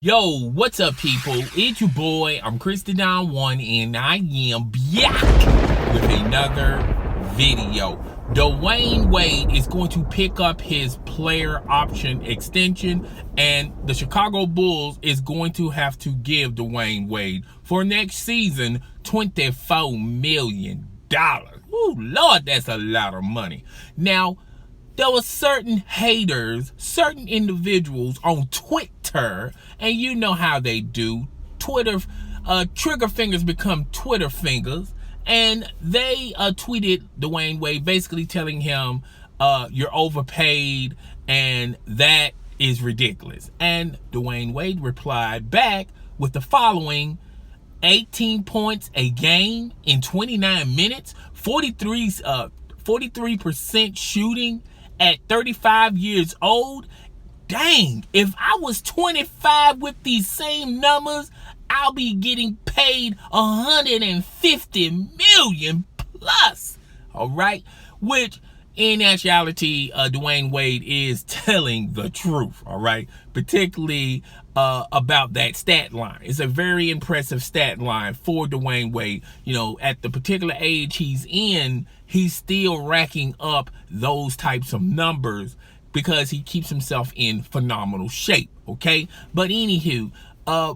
Yo, what's up, people? It's your boy. I'm Dwyane, and I am back with another video. Dwyane Wade is going to pick up his player option extension, and the Chicago Bulls is going to have to give Dwyane Wade for next season $24 million. Ooh, Lord, that's a lot of money. Now, there were certain haters, certain individuals on Twitter, and you know how they do. Twitter, trigger fingers become Twitter fingers, and they tweeted Dwyane Wade basically telling him, you're overpaid, and that is ridiculous. And Dwyane Wade replied back with the following: 18 points a game in 29 minutes, 43% shooting, at 35 years old. Dang, if I was 25 with these same numbers, I'll be getting paid $150 million plus. All right, which in actuality, Dwyane Wade is telling the truth. All right, particularly about that stat line. It's a very impressive stat line for Dwyane Wade. You know, at the particular age he's in, he's still racking up those types of numbers because he keeps himself in phenomenal shape. Okay, but anywho,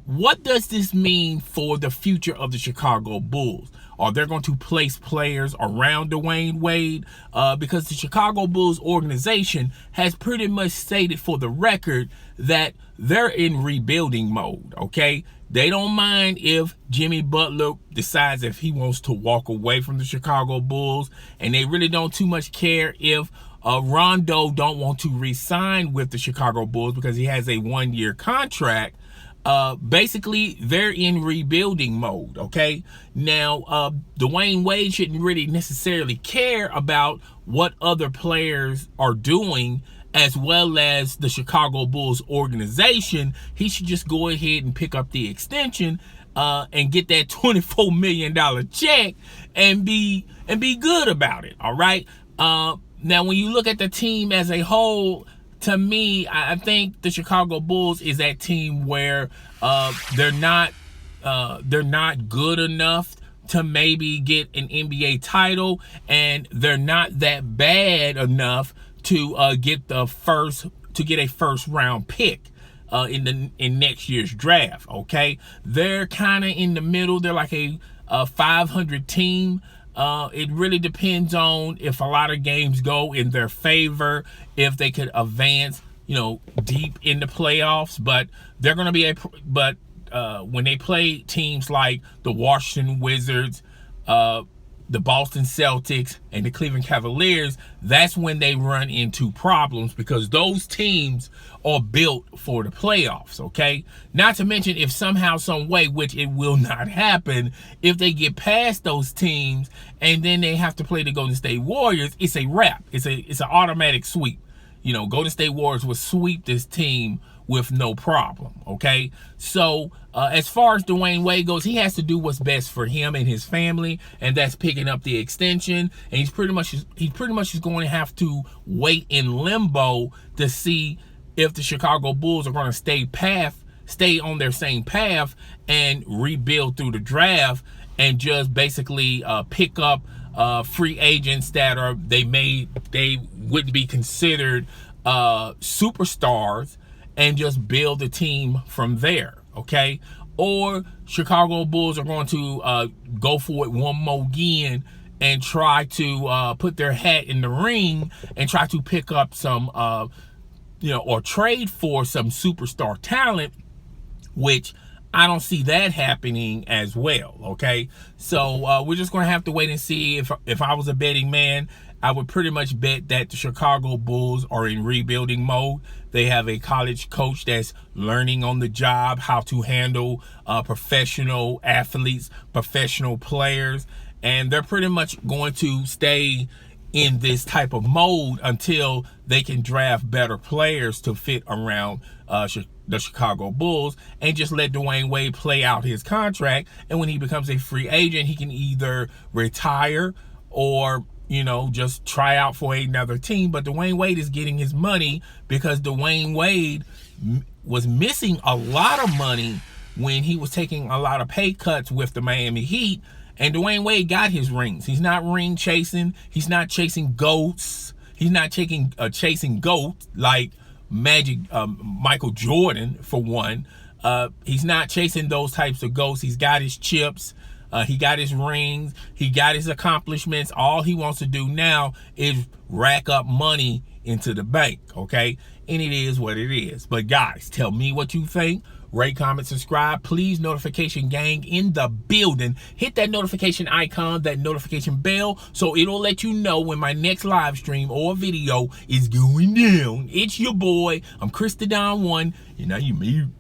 what does this mean for the future of the Chicago Bulls? Are they going to place players around Dwyane Wade? Because the Chicago Bulls organization has pretty much stated for the record that they're in rebuilding mode, okay? They don't mind if Jimmy Butler decides if he wants to walk away from the Chicago Bulls, and they really don't too much care if Rondo don't want to re-sign with the Chicago Bulls because he has a one-year contract. Basically, they're in rebuilding mode, okay? Now, Dwyane Wade shouldn't really necessarily care about what other players are doing as well as the Chicago Bulls organization. He should just go ahead and pick up the extension and get that $24 million check and be good about it, all right? Now, when you look at the team as a whole, to me, I think the Chicago Bulls is that team where they're not good enough to maybe get an NBA title, and they're not that bad enough to get a first round pick in next year's draft. Okay, they're kind of in the middle. They're like a 500 team. It really depends on if a lot of games go in their favor, if they could advance, you know, deep in the playoffs. But they're going to be when they play teams like the Washington Wizards, the Boston Celtics, and the Cleveland Cavaliers, that's when they run into problems because those teams are built for the playoffs, okay? Not to mention if somehow, some way, which it will not happen, if they get past those teams and then they have to play the Golden State Warriors, it's a wrap. It's an automatic sweep. You know, Golden State Warriors will sweep this team with no problem, okay? So as far as Dwyane Wade goes, he has to do what's best for him and his family, and that's picking up the extension. And he's pretty much just going to have to wait in limbo to see if the Chicago Bulls are going to stay on their same path and rebuild through the draft and just basically pick up free agents that they wouldn't be considered superstars, and just build a team from there, okay? Or Chicago Bulls are going to go for it one more again and try to put their hat in the ring and try to pick up some, or trade for some superstar talent, which I don't see that happening as well, okay? So we're just going to have to wait and see. If I was a betting man, I would pretty much bet that the Chicago Bulls are in rebuilding mode. They have a college coach that's learning on the job how to handle professional athletes, professional players, and they're pretty much going to stay in this type of mode until they can draft better players to fit around the Chicago Bulls, and just let Dwyane Wade play out his contract. And when he becomes a free agent, he can either retire or, you know, just try out for another team. But Dwyane Wade is getting his money because Dwyane Wade was missing a lot of money when he was taking a lot of pay cuts with the Miami Heat. And Dwyane Wade got his rings. He's not ring chasing. He's not chasing goats. He's not chasing goats like Michael Jordan, for one. He's not chasing those types of goals. He's got his chips. He got his rings. He got his accomplishments. All he wants to do now is rack up money into the bank, okay? And it is what it is. But guys, tell me what you think. Rate, comment, subscribe. Please, notification gang in the building. Hit that notification icon, that notification bell, so it'll let you know when my next live stream or video is going down. It's your boy. I'm Chris the Don One. You know you mute.